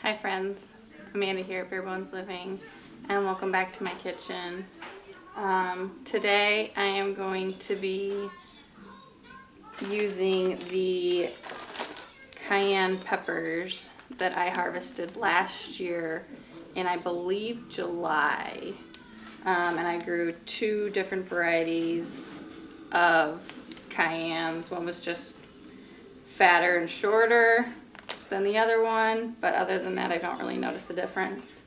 Hi friends, Amanda here at Bare Bones Living, and welcome back to my kitchen. Today I am going to be using the cayenne peppers that I harvested last year in, I believe, July. And I grew two different varieties of cayennes. One was just fatter and shorter than the other one, but other than that I don't really notice the difference.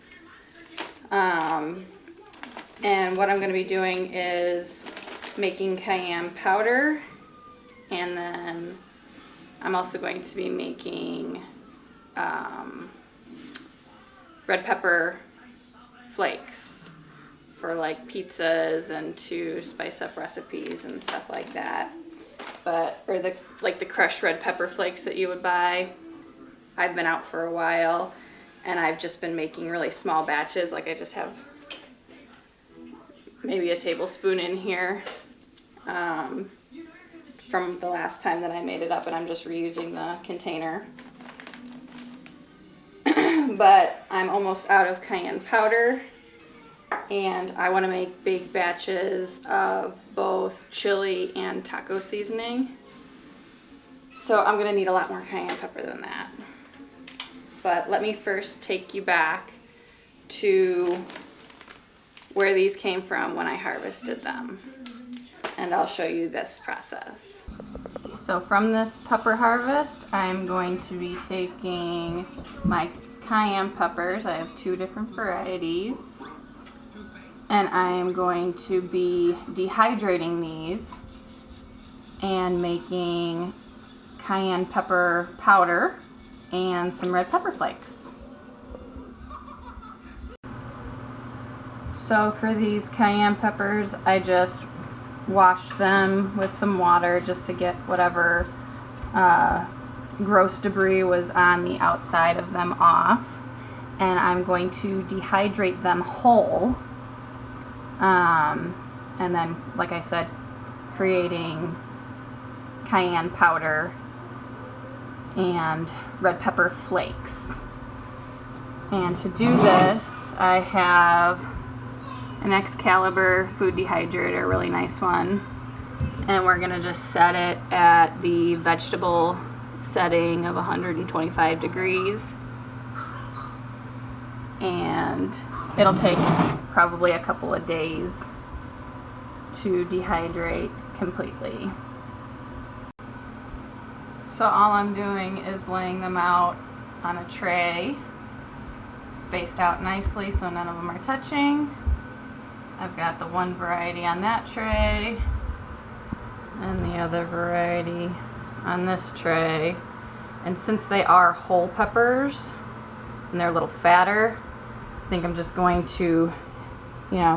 And what I'm going to be doing is making cayenne powder, and then I'm also going to be making red pepper flakes for like pizzas and to spice up recipes and stuff like that. Or the crushed red pepper flakes that you would buy. I've been out for a while and I've just been making really small batches. Like I just have maybe a tablespoon in here from the last time that I made it up, and I'm just reusing the container. But I'm almost out of cayenne powder, and I want to make big batches of both chili and taco seasoning. So I'm going to need a lot more cayenne pepper than that. But let me first take you back to where these came from when I harvested them, and I'll show you this process. So from this pepper harvest, I'm going to be taking my cayenne peppers. I have two different varieties, and I am going to be dehydrating these and making cayenne pepper powder and some red pepper flakes. So for these cayenne peppers, I just washed them with some water just to get whatever gross debris was on the outside of them off. And I'm going to dehydrate them whole. And then, like I said, creating cayenne powder and red pepper flakes. And to do this, I have an Excalibur food dehydrator, a really nice one. And we're gonna just set it at the vegetable setting of 125 degrees. And it'll take probably a couple of days to dehydrate completely. So all I'm doing is laying them out on a tray, spaced out nicely so none of them are touching. I've got the one variety on that tray and the other variety on this tray. And since they are whole peppers and they're a little fatter, I think I'm just going to,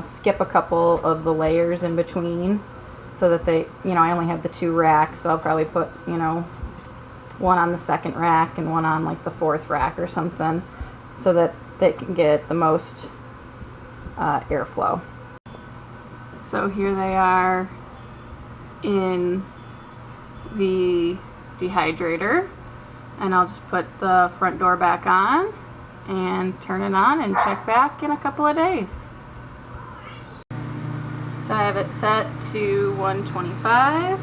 skip a couple of the layers in between so that they, I only have the two racks, so I'll probably put, one on the second rack and one on like the fourth rack or something, so that they can get the most airflow. So here they are in the dehydrator, and I'll just put the front door back on and turn it on and check back in a couple of days. So I have it set to 125,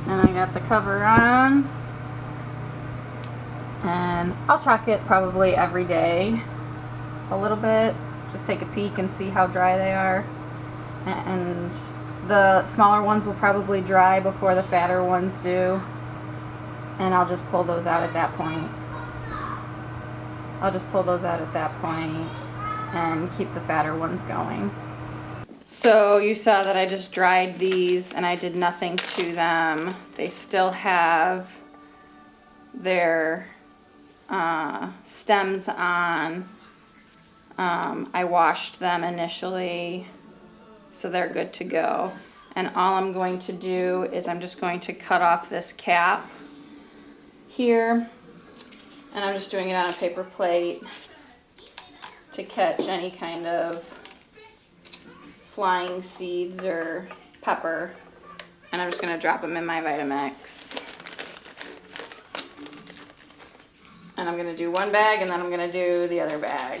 and I got the cover on, and I'll check it probably every day a little bit, just take a peek and see how dry they are. And the smaller ones will probably dry before the fatter ones do, and I'll just pull those out at that point. And keep the fatter ones going. So you saw that I just dried these and I did nothing to them. They still have their stems on. I washed them initially, so they're good to go. And all I'm going to do is I'm just going to cut off this cap here, and I'm just doing it on a paper plate to catch any kind of flying seeds or pepper. And I'm just going to drop them in my Vitamix. And I'm gonna do one bag and then I'm gonna do the other bag.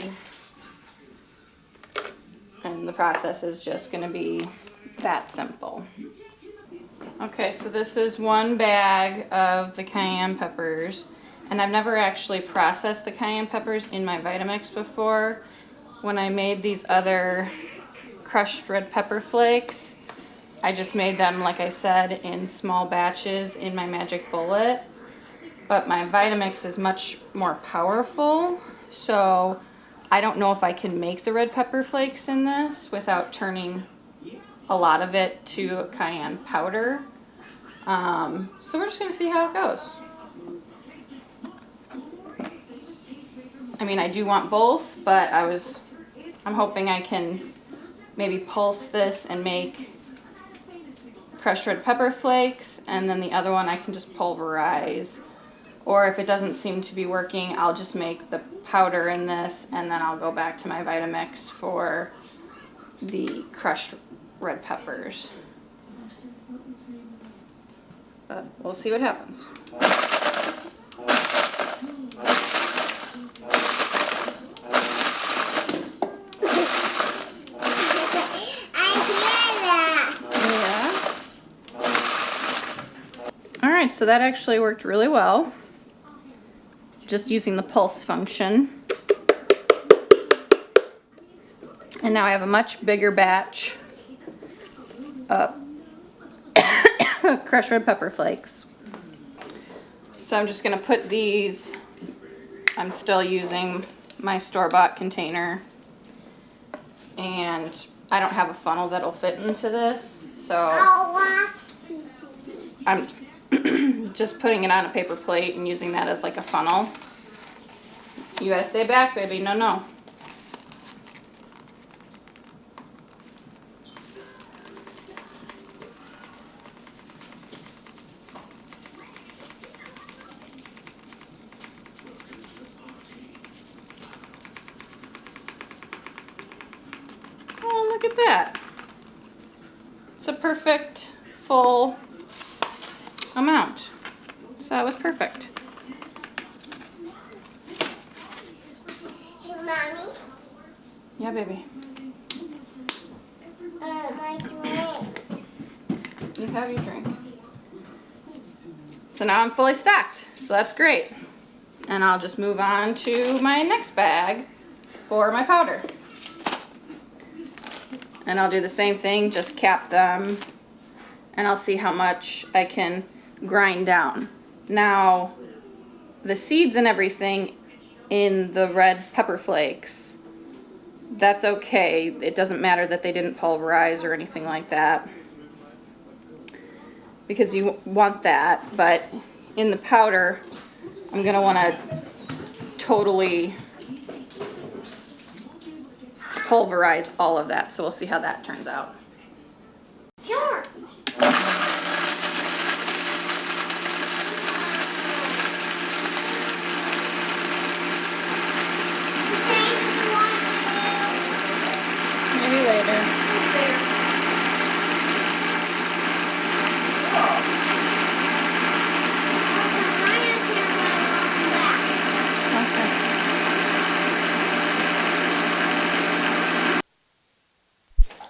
And the process is just gonna be that simple. Okay, so this is one bag of the cayenne peppers. And I've never actually processed the cayenne peppers in my Vitamix before. When I made these other crushed red pepper flakes, I just made them, like I said, in small batches in my Magic Bullet. But my Vitamix is much more powerful, so I don't know if I can make the red pepper flakes in this without turning a lot of it to cayenne powder. So we're just gonna see how it goes. I mean, I do want both, but I'm hoping I can maybe pulse this and make crushed red pepper flakes, and then the other one I can just pulverize. Or if it doesn't seem to be working, I'll just make the powder in this, and then I'll go back to my Vitamix for the crushed red peppers. But we'll see what happens. Alright, so that actually worked really well. Just using the pulse function. And now I have a much bigger batch of crushed red pepper flakes. So I'm just going to put these, I'm still using my store-bought container. And I don't have a funnel that'll fit into this, so I'm just putting it on a paper plate and using that as like a funnel. You gotta stay back, baby. No, no. Oh, look at that. It's a perfect full amount. So that was perfect. Hey, Mommy. Yeah, baby. My drink. You have your drink. So now I'm fully stocked. So that's great. And I'll just move on to my next bag for my powder. And I'll do the same thing, just cap them, and I'll see how much I can grind down. Now, the seeds and everything in the red pepper flakes, that's okay. It doesn't matter that they didn't pulverize or anything like that, because you want that. But in the powder, I'm gonna wanna totally pulverize all of that, so we'll see how that turns out. Sure. Maybe later.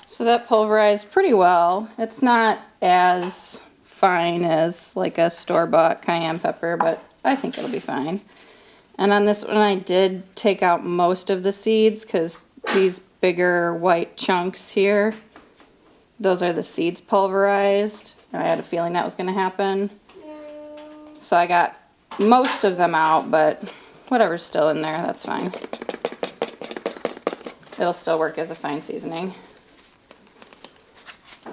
So that pulverized pretty well. It's not as fine as like a store-bought cayenne pepper, but I think it'll be fine. And on this one I did take out most of the seeds because these bigger white chunks here, those are the seeds pulverized. I had a feeling that was going to happen. So I got most of them out, but whatever's still in there, that's fine. It'll still work as a fine seasoning.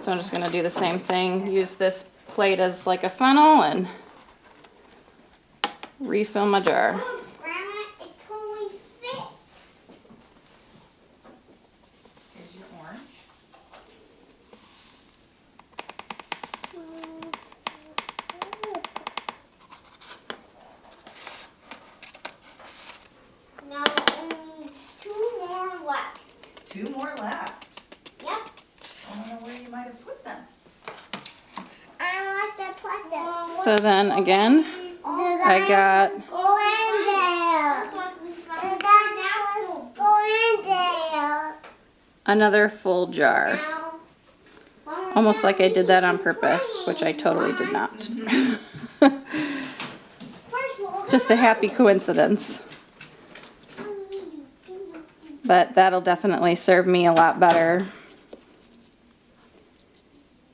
So I'm just going to do the same thing, use this plate as like a funnel and refill my jar. Oh, Grandma, it totally fits. Here's your orange. Now only 2 more left. 2 more left. Yep. I don't know where you might have put them. I like to put them. So then again, I got Go in another full jar. Now, Almost like I did that on purpose, which I totally did not. Just a happy coincidence. But that'll definitely serve me a lot better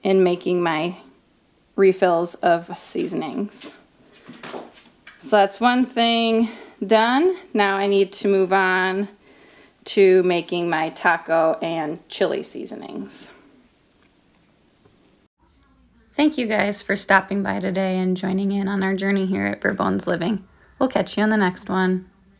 in making my refills of seasonings. So that's one thing done. Now I need to move on to making my taco and chili seasonings. Thank you guys for stopping by today and joining in on our journey here at Bare Bones Living. We'll catch you on the next one.